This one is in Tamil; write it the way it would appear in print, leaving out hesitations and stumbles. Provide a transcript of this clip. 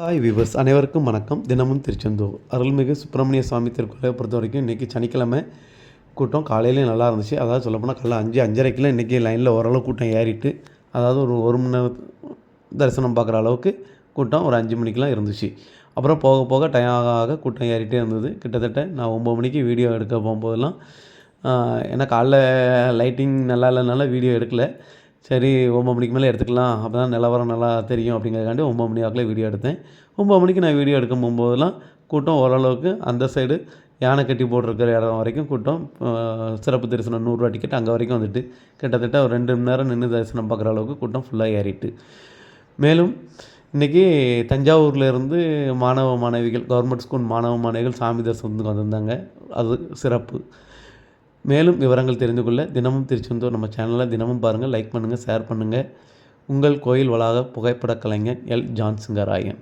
ஹாய் விவர்ஸ் அனைவருக்கும் வணக்கம். தினமும் திருச்செந்தூர் அருள்மிகு சுப்பிரமணிய சுவாமி திருக்கோயிலை பொறுத்த வரைக்கும் இன்றைக்கி சனிக்கிழமை கூட்டம் காலையிலே நல்லா இருந்துச்சு. அதாவது சொல்லப்போனால் காலைல 5:30க்கெலாம் இன்றைக்கி லைனில் ஓரளவு கூட்டம் ஏறிட்டு, அதாவது ஒரு மணி நேரம் தரிசனம் பார்க்குற அளவுக்கு கூட்டம் ஒரு 5 மணிக்கெலாம் இருந்துச்சு. அப்புறம் போக போக டைம் ஆக ஆக கூட்டம் ஏறிட்டே இருந்தது. கிட்டத்தட்ட நான் 9 மணிக்கு வீடியோ எடுக்க போகும்போதெல்லாம் ஏன்னா காலைல லைட்டிங் நல்லா இல்லைனால வீடியோ எடுக்கல. சரி 9 மணிக்கு மேலே எடுத்துக்கலாம், அப்போ தான் நிலவரம் நல்லா தெரியும் அப்படிங்கிறதுக்காண்டி 9 மணி வாக்கில் வீடியோ எடுத்தேன். 9 மணிக்கு நான் வீடியோ எடுக்க போகும்போதெல்லாம் கூட்டம் ஓரளவுக்கு அந்த சைடு யானை கட்டி போட்டிருக்கிற இடம் வரைக்கும் கூட்டம் சிறப்பு தரிசனம் 100 ரூபா டிக்கெட் அங்கே வரைக்கும் வந்துட்டு கிட்டத்தட்ட ஒரு 2 மணி நேரம் நின்று தரிசனம் பார்க்குற அளவுக்கு கூட்டம் ஃபுல்லாக ஏறிட்டு. மேலும் இன்றைக்கி தஞ்சாவூர்லேருந்து மாணவ மாணவிகள் கவர்மெண்ட் ஸ்கூல் மாணவ மாணவிகள் சாமி தரிசனத்துக்கு வந்திருந்தாங்க. அது சிறப்பு. மேலும் விவரங்கள் தெரிந்து கொள்ள தினமும் திருச்செந்தூர் நம்ம சேனலை தினமும் பாருங்கள், லைக் பண்ணுங்கள், ஷேர் பண்ணுங்கள். உங்கள் கோயில் வளாக புகைப்படக் கலைஞர் எல். ஜான் சிங்கராயன்.